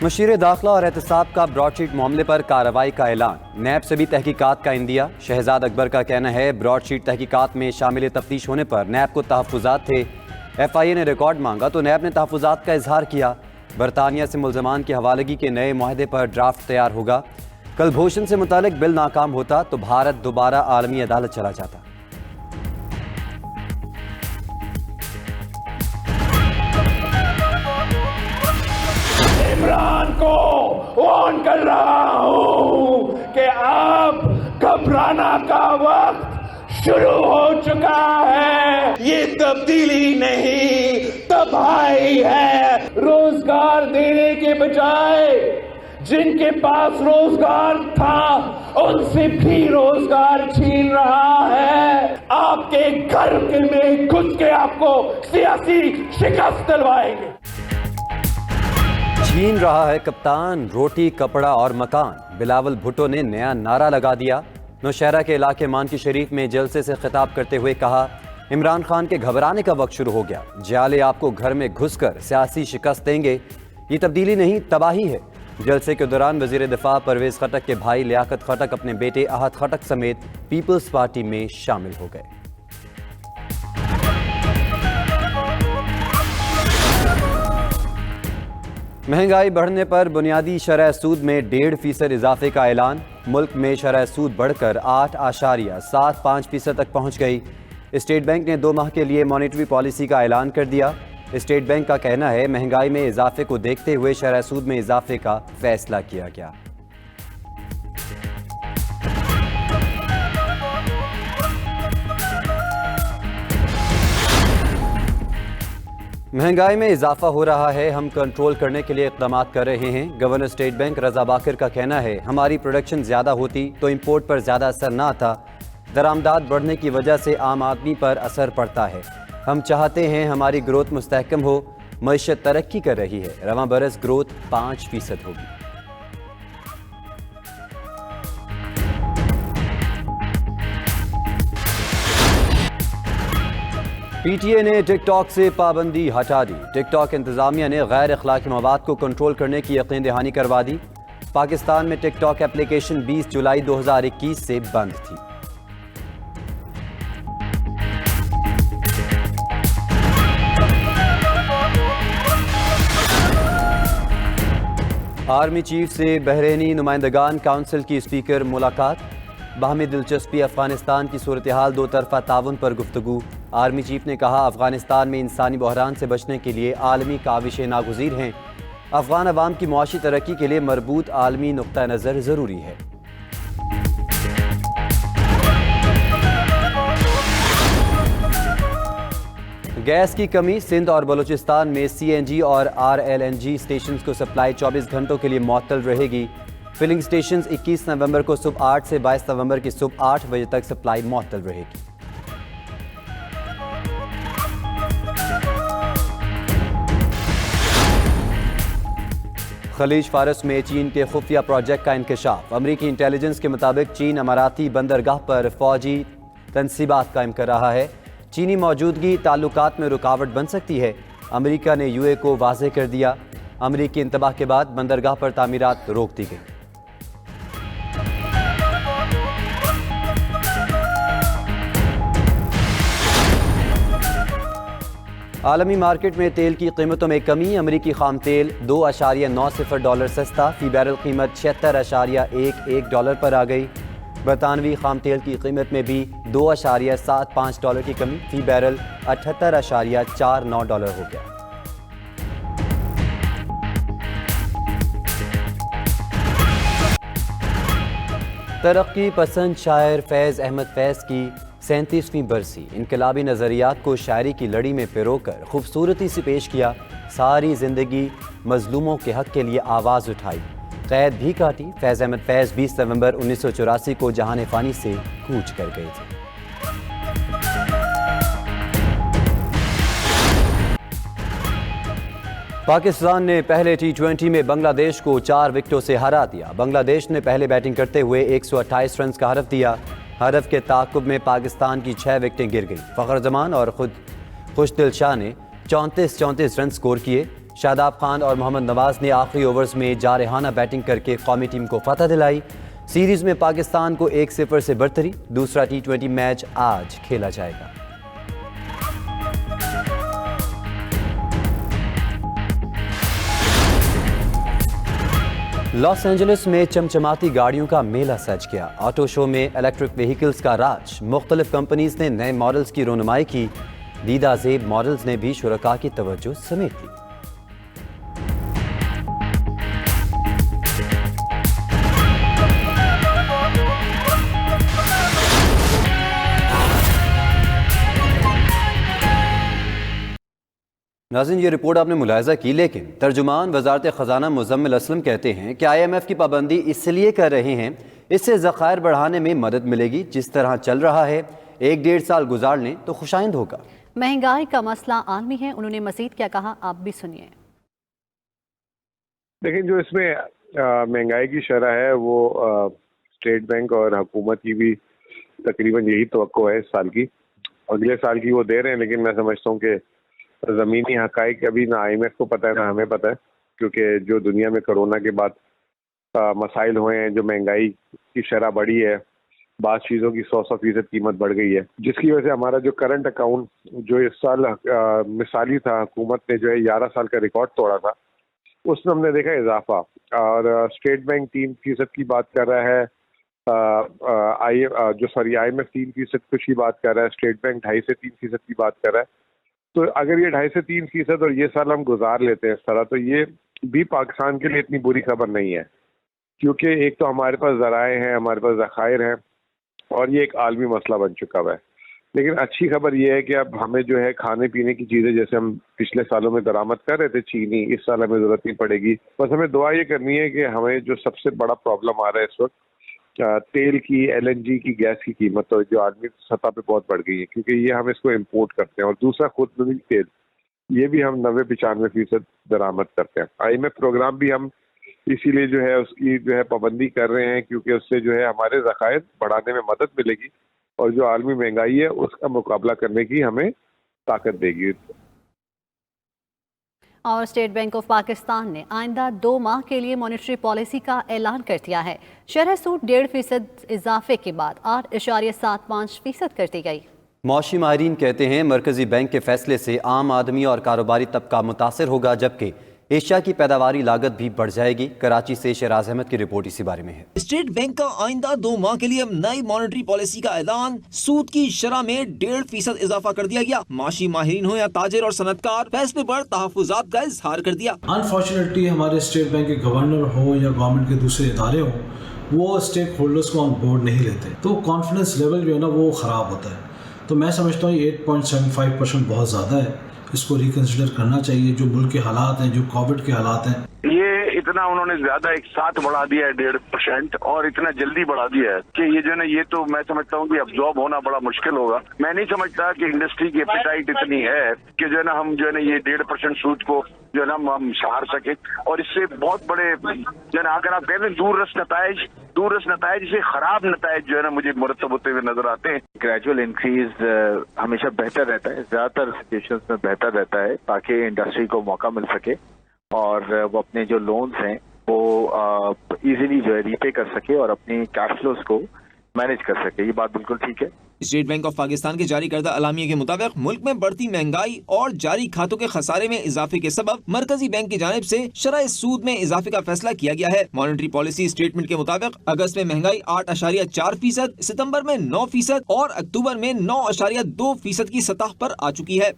مشیر داخلہ اور احتساب کا براڈ شیٹ معاملے پر کارروائی کا اعلان، نیب سے بھی تحقیقات کا عندیہ۔ شہزاد اکبر کا کہنا ہے براڈ شیٹ تحقیقات میں شامل تفتیش ہونے پر نیب کو تحفظات تھے۔ ایف آئی اے نے ریکارڈ مانگا تو نیب نے تحفظات کا اظہار کیا۔ برطانیہ سے ملزمان کی حوالگی کے نئے معاہدے پر ڈرافٹ تیار ہوگا۔ کلبھوشن سے متعلق بل ناکام ہوتا تو بھارت دوبارہ عالمی عدالت چلا جاتا۔ عمران کو وارن کر رہا ہوں کہ اب گھبرانا کا وقت شروع ہو چکا ہے۔ یہ تبدیلی نہیں، تباہی ہے۔ روزگار دینے کے بجائے جن کے پاس روزگار تھا ان سے بھی روزگار چھین رہا ہے۔ آپ کے گھر میں گھس کے آپ کو سیاسی شکست دلوائیں گے۔ چھین رہا ہے کپتان، روٹی کپڑا اور مکان، بلاول بھٹو نے نیا نعرہ لگا دیا۔ نوشہرہ کے علاقے مانکی شریف میں جلسے سے خطاب کرتے ہوئے کہا، عمران خان کے گھبرانے کا وقت شروع ہو گیا، جیالے آپ کو گھر میں گھس کر سیاسی شکست دیں گے۔ یہ تبدیلی نہیں، تباہی ہے۔ جلسے کے دوران وزیر دفاع پرویز خٹک کے بھائی لیاقت خٹک اپنے بیٹے احد خٹک سمیت پیپلز پارٹی میں شامل ہو گئے۔ مہنگائی بڑھنے پر بنیادی شرح سود میں 1.5% اضافے کا اعلان۔ ملک میں شرح سود بڑھ کر 8.75% تک پہنچ گئی۔ اسٹیٹ بینک نے 2 ماہ کے لیے مانیٹری پالیسی کا اعلان کر دیا۔ اسٹیٹ بینک کا کہنا ہے مہنگائی میں اضافے کو دیکھتے ہوئے شرح سود میں اضافے کا فیصلہ کیا گیا۔ مہنگائی میں اضافہ ہو رہا ہے، ہم کنٹرول کرنے کے لیے اقدامات کر رہے ہیں۔ گورنر اسٹیٹ بینک رضا باکر کا کہنا ہے ہماری پروڈکشن زیادہ ہوتی تو امپورٹ پر زیادہ اثر نہ آتا۔ درآمدات بڑھنے کی وجہ سے عام آدمی پر اثر پڑتا ہے۔ ہم چاہتے ہیں ہماری گروتھ مستحکم ہو، معیشت ترقی کر رہی ہے، رواں برس گروتھ 5% ہوگی۔ پی ٹی اے نے ٹک ٹاک سے پابندی ہٹا دی۔ ٹک ٹاک انتظامیہ نے غیر اخلاقی مواد کو کنٹرول کرنے کی یقین دہانی کروا دی۔ پاکستان میں ٹک ٹاک اپلیکیشن 20 جولائی 2021 سے بند تھی۔ آرمی چیف سے بحرینی نمائندگان کونسل کی اسپیکر ملاقات۔ باہمی دلچسپی افغانستان کی صورتحال، 2 طرفہ تعاون پر گفتگو۔ آرمی چیف نے کہا افغانستان میں انسانی بحران سے بچنے کے لیے عالمی کاوشیں ناگزیر ہیں۔ افغان عوام کی معاشی ترقی کے لیے مربوط عالمی نقطہ نظر ضروری ہے۔ گیس کی کمی، سندھ اور بلوچستان میں سی این جی اور R L N G stations کو سپلائی 24 گھنٹوں کے لیے معطل رہے گی۔ فلنگ اسٹیشنز 21 نومبر کو صبح 8 سے 22 نومبر کی صبح 8 بجے تک سپلائی معطل رہے گی۔ خلیج فارس میں چین کے خفیہ پروجیکٹ کا انکشاف۔ امریکی انٹیلیجنس کے مطابق چین اماراتی بندرگاہ پر فوجی تنصیبات قائم کر رہا ہے۔ چینی موجودگی تعلقات میں رکاوٹ بن سکتی ہے۔ امریکہ نے یو اے کو واضح کر دیا۔ امریکی انتباہ کے بعد بندرگاہ پر تعمیرات روک دی گئی۔ عالمی مارکیٹ میں تیل کی قیمتوں میں کمی، امریکی خام تیل $2.90 سستا، فی بیرل قیمت $76.11 پر آ گئی۔ برطانوی خام تیل کی قیمت میں بھی $2.75 کی کمی، فی بیرل $78.49 ہو گیا۔ ترقی پسند شاعر فیض احمد فیض کی 37ویں برسی، انقلابی نظریات کو شاعری کی لڑی میں پرو کر خوبصورتی سے پیش کیا۔ ساری زندگی مظلوموں کے حق کے لیے آواز اٹھائی، قید بھی کاٹی۔ فیض احمد فیض 20 نومبر 1984 کو جہان فانی سے کوچ کر گئے تھے۔ پاکستان نے پہلے T20 میں بنگلہ دیش کو 4 وکٹوں سے ہرا دیا۔ بنگلہ دیش نے پہلے بیٹنگ کرتے ہوئے 128 رنز کا ہدف دیا۔ ہدف کے تعاقب میں پاکستان کی 6 وکٹیں گر گئیں۔ فخر زمان اور خوش دل شاہ نے 34 رن سکور کیے۔ شاداب خان اور محمد نواز نے آخری اوورز میں جارحانہ بیٹنگ کر کے قومی ٹیم کو فتح دلائی۔ سیریز میں پاکستان کو 1-0 سے برتری۔ دوسرا T20 میچ آج کھیلا جائے گا۔ لاس اینجلس میں چمچماتی گاڑیوں کا میلہ سج گیا۔ آٹو شو میں الیکٹرک وہیکلز کا راج، مختلف کمپنیز نے نئے ماڈلز کی رونمائی کی۔ دیدہ زیب ماڈلز نے بھی شرکاء کی توجہ سمیٹ لی۔ ناظرین، یہ رپورٹ آپ نے ملاحظہ کی، لیکن ترجمان وزارت خزانہ مزمل اسلم کہتے ہیں کہ IMF کی پابندی اس لیے کر رہے ہیں، اس سے ذخائر بڑھانے میں مدد ملے گی۔ جس طرح چل رہا ہے 1-1.5 سال گزار لیں تو خوشائند ہوگا۔ مہنگائی کا مسئلہ عالمی ہے، انہوں نے مزید کیا کہا، آپ بھی سنیے۔ لیکن جو اس میں مہنگائی کی شرح ہے وہ اسٹیٹ بینک اور حکومت کی بھی تقریباً یہی توقع ہے اس سال کی۔ اگلے سال کی وہ دے رہے ہیں، لیکن میں سمجھتا ہوں کہ زمینی حقائق ابھی نہ IMF کو پتہ ہے نہ ہمیں پتہ ہے، کیونکہ جو دنیا میں کرونا کے بعد مسائل ہوئے ہیں، جو مہنگائی کی شرح بڑھی ہے، بعض چیزوں کی 100% قیمت بڑھ گئی ہے، جس کی وجہ سے ہمارا جو کرنٹ اکاؤنٹ جو اس سال مثالی تھا، حکومت نے جو ہے 11 سال کا ریکارڈ توڑا تھا، اس میں ہم نے دیکھا اضافہ۔ اور اسٹیٹ بینک 3% کی بات کر رہا ہے، IMF 3% کچھ کی بات کر رہا ہے، اسٹیٹ بینک 2.5 سے 3% کی بات کر رہا ہے۔ تو اگر یہ 2.5 سے 3% اور یہ سال ہم گزار لیتے ہیں اس طرح، تو یہ بھی پاکستان کے لیے اتنی بری خبر نہیں ہے، کیونکہ ایک تو ہمارے پاس ذرائع ہیں، ہمارے پاس ذخائر ہیں، اور یہ ایک عالمی مسئلہ بن چکا ہوا ہے۔ لیکن اچھی خبر یہ ہے کہ اب ہمیں جو ہے کھانے پینے کی چیزیں جیسے ہم پچھلے سالوں میں درآمد کر رہے تھے، چینی، اس سال ہمیں ضرورت نہیں پڑے گی۔ بس ہمیں دعا یہ کرنی ہے کہ ہمیں جو سب سے بڑا پرابلم آ رہا ہے اس وقت تیل کی، LNG کی، گیس کی قیمت تو جو عالمی سطح پہ بہت بڑھ گئی ہے، کیونکہ یہ ہم اس کو امپورٹ کرتے ہیں، اور دوسرا خود نوی تیل، یہ بھی ہم 90-95% درآمد کرتے ہیں۔ IMF پروگرام بھی ہم اسی لیے جو ہے اس کی جو ہے پابندی کر رہے ہیں، کیونکہ اس سے جو ہے ہمارے ذخائر بڑھانے میں مدد ملے گی، اور جو عالمی مہنگائی ہے اس کا مقابلہ کرنے کی ہمیں طاقت دے گی۔ اور اسٹیٹ بینک آف پاکستان نے آئندہ 2 ماہ کے لیے مانیٹری پالیسی کا اعلان کر دیا ہے۔ شرح سود 1.5% اضافے کے بعد 8.75% کر دی گئی۔ معاشی ماہرین کہتے ہیں مرکزی بینک کے فیصلے سے عام آدمی اور کاروباری طبقہ متاثر ہوگا، جبکہ ایشیا کی پیداواری لاگت بھی بڑھ جائے گی۔ کراچی سے شہراز احمد کی رپورٹ اسی بارے میں ہے۔ اسٹیٹ بینک کا آئندہ 2 ماہ کے لیے نئی مانیٹری پالیسی کا اعلان، سود کی شرح میں 1.5% اضافہ کر دیا گیا۔ معاشی ماہرین ہو یا تاجر اور صنعت کار، فیصلے پر تحفظات کا اظہار کر دیا۔ انفارچونیٹلی ہمارے اسٹیٹ بینک کے گورنر ہو یا گورنمنٹ کے دوسرے ادارے ہوں، وہ اسٹیک ہولڈرز کو آن بورڈ نہیں لیتے، تو کانفیڈنس لیول جو ہے نا وہ خراب ہوتا ہے۔ تو میں سمجھتا ہوں 8.75% بہت زیادہ ہے، اس کو ریکنسیڈر کرنا چاہیے۔ جو ملک کے حالات ہیں، جو کووڈ کے حالات ہیں، یہ اتنا انہوں نے زیادہ ایک ساتھ بڑھا دیا ہے 1.5%، اور اتنا جلدی بڑھا دیا ہے کہ یہ جو ہے نا، یہ تو میں سمجھتا ہوں کہ ابزارب ہونا بڑا مشکل ہوگا۔ میں نہیں سمجھتا کہ انڈسٹری کی ایپیٹائٹ اتنی ہے کہ جو ہے نا ہم جو ہے نا یہ 1.5% سود کو جو ہے نا ہم سہار سکیں، اور اس سے بہت بڑے جو ہے نا اگر آپ کہتے ہیں دور رس نتائج سے خراب نتائج جو ہے نا مجھے مرتب ہوتے ہوئے نظر آتے ہیں۔ گریجول انکریز ہمیشہ بہتر رہتا ہے، زیادہ تر سچویشنز میں بہتر رہتا ہے، تاکہ انڈسٹری کو موقع مل سکے اور وہ اپنے جو لونز ہیں وہ ایزیلی جو ہے ریپے کر سکے اور اپنی کیش فلوز کو مینج کر سکے۔ یہ بات بالکل ٹھیک ہے۔ اسٹیٹ بینک آف پاکستان کے جاری کردہ اعلامیے کے مطابق ملک میں بڑھتی مہنگائی اور جاری کھاتوں کے خسارے میں اضافے کے سبب مرکزی بینک کی جانب سے شرح سود میں اضافے کا فیصلہ کیا گیا ہے۔ مانیٹری پالیسی اسٹیٹمنٹ کے مطابق اگست میں مہنگائی 8.4%، ستمبر میں 9% اور اکتوبر میں 9.2% کی سطح پر آ چکی ہے۔